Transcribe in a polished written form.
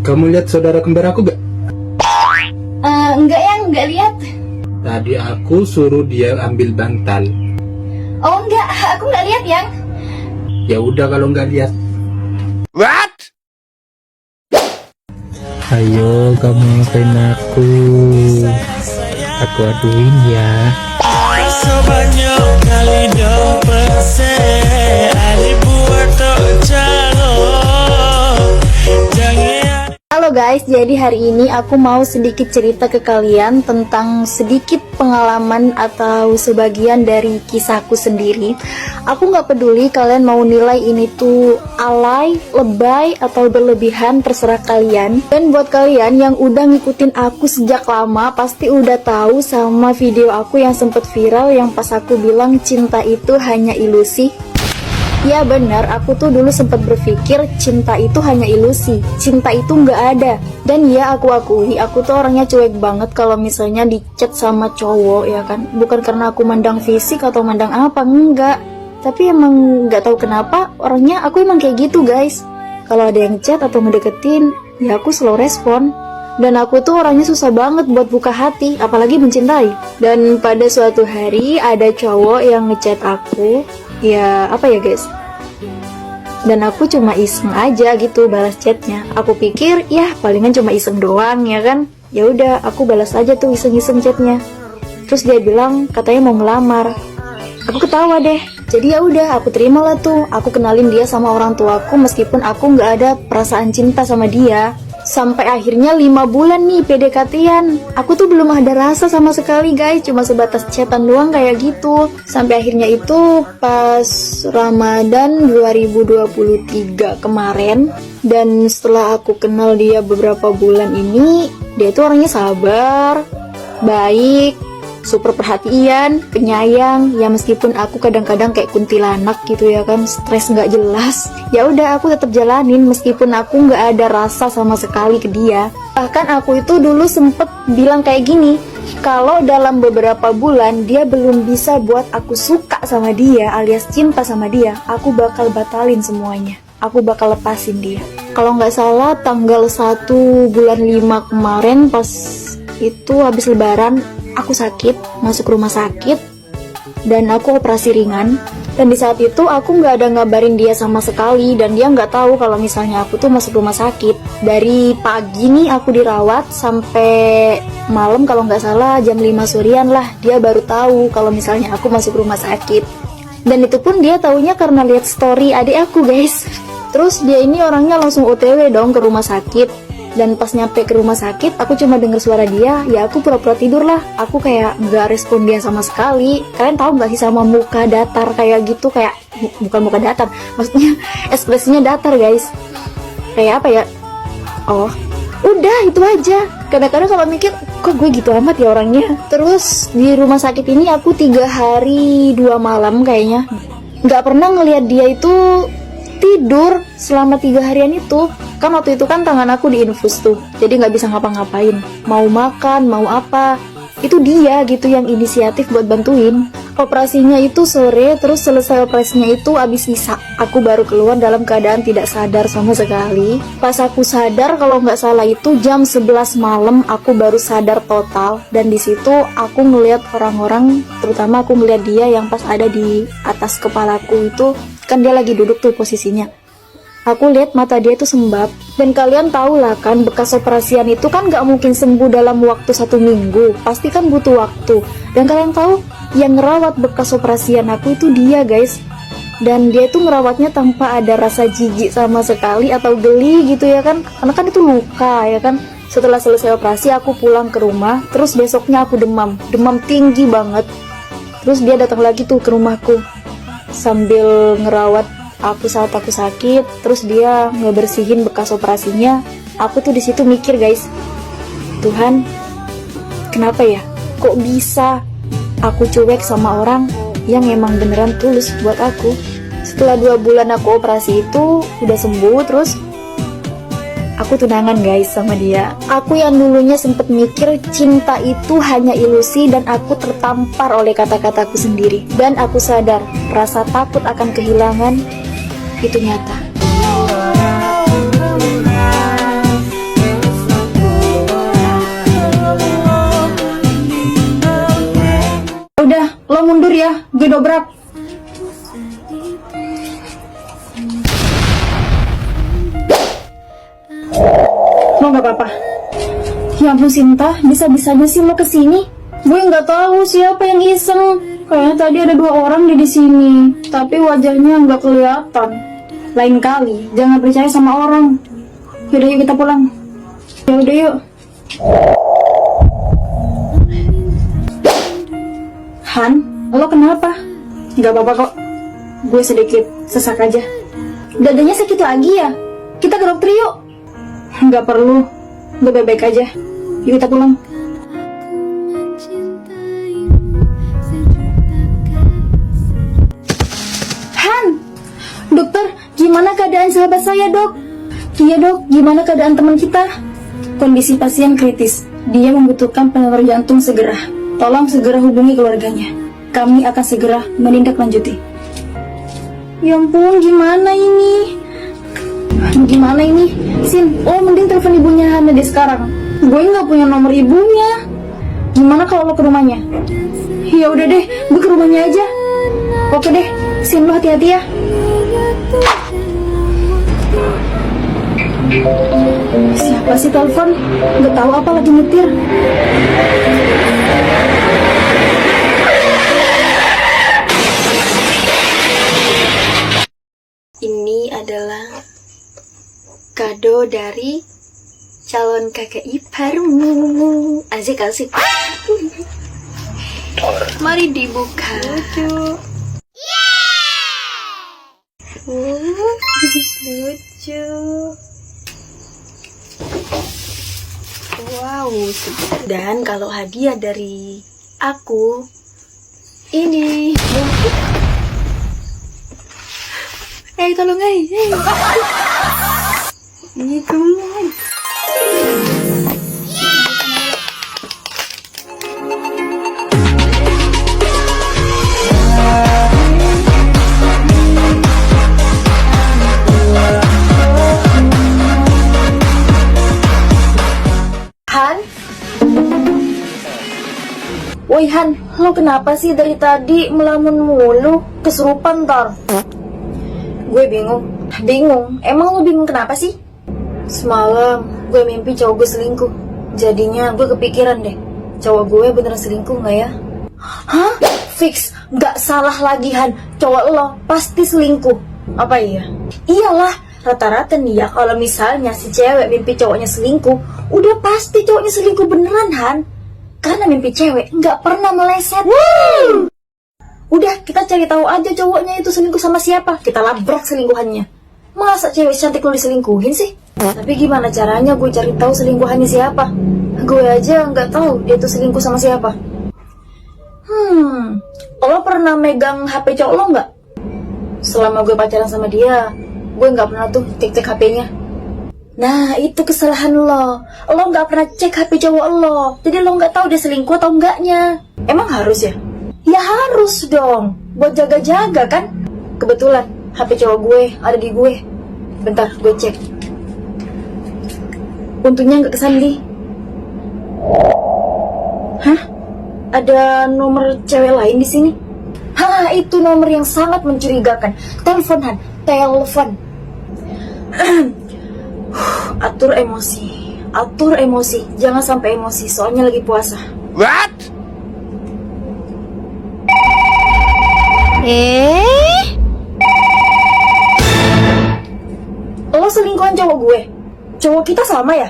Kamu lihat saudara kembar aku gak? Enggak yang, enggak lihat. Tadi aku suruh dia ambil bantal. Oh enggak, aku enggak lihat yang. Ya udah kalau nggak lihat. What? Ayo kamu ngapain aku? Aku aduin ya. Sebanyak kali Halo guys, jadi hari ini aku mau sedikit cerita ke kalian tentang sedikit pengalaman atau sebagian dari kisahku sendiri. Aku nggak peduli kalian mau nilai ini tuh alay, lebay, atau berlebihan, terserah kalian. Dan buat kalian yang udah ngikutin aku sejak lama, pasti udah tahu sama video aku yang sempet viral yang pas aku bilang cinta itu hanya ilusi. Ya benar, aku tuh dulu sempat berpikir cinta itu hanya ilusi, cinta itu nggak ada. Dan ya aku akui, aku tuh orangnya cuek banget kalau misalnya di chat sama cowok ya kan. Bukan karena aku mandang fisik atau mandang apa, enggak. Tapi emang nggak tahu kenapa orangnya aku emang kayak gitu guys. Kalau ada yang chat atau ngedeketin, ya aku slow respon. Dan aku tuh orangnya susah banget buat buka hati, apalagi mencintai. Dan pada suatu hari ada cowok yang ngechat aku. Ya apa ya guys, dan aku cuma iseng aja gitu balas chatnya. Aku pikir ya palingan cuma iseng doang ya kan. Ya udah aku balas aja tuh iseng-iseng chatnya. Terus dia bilang katanya mau ngelamar. Aku ketawa deh. Jadi ya udah aku terima lah tuh. Aku kenalin dia sama orang tuaku meskipun aku nggak ada perasaan cinta sama dia. Sampai akhirnya 5 bulan nih PDKT-an. Aku tuh belum ada rasa sama sekali guys, cuma sebatas chatan doang kayak gitu. Sampai akhirnya itu pas Ramadan 2023 kemarin. Dan setelah aku kenal dia beberapa bulan ini, dia tuh orangnya sabar, baik, super perhatian, penyayang. Ya meskipun aku kadang-kadang kayak kuntilanak gitu ya kan, stres nggak jelas. Ya udah aku tetap jalanin meskipun aku nggak ada rasa sama sekali ke dia. Bahkan aku itu dulu sempet bilang kayak gini, kalau dalam beberapa bulan dia belum bisa buat aku suka sama dia alias cinta sama dia, aku bakal batalin semuanya. Aku bakal lepasin dia. Kalau nggak salah tanggal 1 bulan 5 kemarin pas itu habis lebaran, aku sakit, masuk rumah sakit, dan aku operasi ringan. Dan di saat itu aku nggak ada ngabarin dia sama sekali, dan dia nggak tahu kalau misalnya aku tuh masuk rumah sakit. Dari pagi nih aku dirawat sampai malam, kalau nggak salah jam 5 sorean lah, dia baru tahu kalau misalnya aku masuk rumah sakit. Dan itu pun dia taunya karena lihat story adik aku guys. Terus dia ini orangnya langsung OTW dong ke rumah sakit. Dan pas nyampe ke rumah sakit, aku cuma denger suara dia, ya aku pura-pura tidur lah. Aku kayak nggak respon dia sama sekali. Kalian tahu nggak sih sama muka datar kayak gitu, kayak bukan muka datar, maksudnya ekspresinya datar guys. Kayak apa ya? Oh, udah itu aja. Kadang-kadang kalau mikir, kok gue gitu amat ya orangnya. Terus di rumah sakit ini aku 3 hari 2 malam kayaknya. Nggak pernah ngelihat dia itu tidur selama 3 harian itu. Kan waktu itu kan tangan aku diinfus tuh, jadi nggak bisa ngapa-ngapain. Mau makan, mau apa, itu dia gitu yang inisiatif buat bantuin. Operasinya itu sore, terus selesai operasinya itu abis isya. Aku baru keluar dalam keadaan tidak sadar sama sekali. Pas aku sadar, kalau nggak salah itu jam 11 malam, aku baru sadar total. Dan di situ aku ngelihat orang-orang, terutama aku ngelihat dia yang pas ada di atas kepalaku itu, kan dia lagi duduk tuh posisinya. Aku lihat mata dia itu sembab. Dan kalian tahu lah kan, bekas operasian itu kan gak mungkin sembuh dalam waktu 1 minggu. Pasti kan butuh waktu. Dan kalian tahu, yang ngerawat bekas operasian aku itu dia guys. Dan dia itu ngerawatnya tanpa ada rasa jijik sama sekali atau geli gitu ya kan. Karena kan itu luka ya kan. Setelah selesai operasi aku pulang ke rumah. Terus besoknya aku demam tinggi banget. Terus dia datang lagi tuh ke rumahku sambil ngerawat aku saat aku sakit. Terus dia ngebersihin bekas operasinya. Aku tuh di situ mikir guys, Tuhan, kenapa ya? Kok bisa aku cuek sama orang yang emang beneran tulus buat aku? Setelah 2 bulan aku operasi itu udah sembuh, terus aku tunangan guys sama dia. Aku yang dulunya sempet mikir cinta itu hanya ilusi, dan aku tertampar oleh kata-kataku sendiri. Dan aku sadar, rasa takut akan kehilangan itu nyata. Lo mundur ya, gue dobrak. Lo nggak apa-apa. Ya ampun Sinta, bisa-bisanya sih lo kesini. Gue nggak tahu siapa yang iseng. Kayaknya tadi ada 2 orang di sini, tapi wajahnya nggak kelihatan. Lain kali, jangan percaya sama orang. Yaudah yuk kita pulang. Yaudah yuk. Han, lo kenapa? Gak apa-apa kok. Gue sedikit sesak aja. Dadanya sakit lagi ya? Kita ke dokter yuk. Gak perlu. Gue baik-baik aja. Yuk kita pulang. Han! Dokter, gimana keadaan sahabat saya, Dok? Iya, Dok. Gimana keadaan teman kita? Kondisi pasien kritis. Dia membutuhkan penonor jantung segera. Tolong segera hubungi keluarganya. Kami akan segera menindaklanjuti. Ya ampun, gimana ini? Gimana ini? Sin, mending telepon ibunya Hana deh sekarang. Gue nggak punya nomor ibunya. Gimana kalau lo ke rumahnya? Ya udah deh, gue ke rumahnya aja. Oke deh, Sin, lo hati-hati ya. Siapa sih telepon? Gak tahu apa lagi nyetir. Ini adalah kado dari calon kakak iparmu. Asik. Mari dibuka. Lucu. Wow. Dan kalau hadiah dari aku ini. Tolong ini teman. Han? Woi Han, lo kenapa sih dari tadi melamun mulu? Kesurupan ntar. Gue bingung. Emang lo bingung kenapa sih? Semalam gue mimpi cowok gue selingkuh. Jadinya gue kepikiran deh, cowok gue beneran selingkuh gak ya? Hah? Fix, gak salah lagi Han. Cowok lo pasti selingkuh. Apa iya? Iyalah, rata-rata nih ya, kalau misalnya si cewek mimpi cowoknya selingkuh, udah pasti cowoknya selingkuh beneran Han. Karena mimpi cewek gak pernah meleset. Udah, kita cari tahu aja cowoknya itu selingkuh sama siapa. Kita labrak selingkuhannya. Masa cewek cantik lo diselingkuhin sih? Tapi gimana caranya gue cari tahu selingkuhannya siapa? Gue aja nggak tahu dia tuh selingkuh sama siapa. Lo pernah megang HP cowok lo nggak? Selama gue pacaran sama dia, gue nggak pernah tuh cek HP-nya. Nah, itu kesalahan lo. Lo nggak pernah cek HP cowok lo. Jadi lo nggak tahu dia selingkuh atau enggaknya. Emang harus ya? Ya harus dong, buat jaga-jaga kan. Kebetulan HP cowok gue ada di gue. Bentar, gue cek. Untungnya nggak kesandi. Hah? Ada nomor cewek lain di sini? Hah, itu nomor yang sangat mencurigakan. Telepon Han, telepon. Atur emosi, jangan sampai emosi. Soalnya lagi puasa. What? Lo selingkuhan cowok gue? Cowok kita sama ya?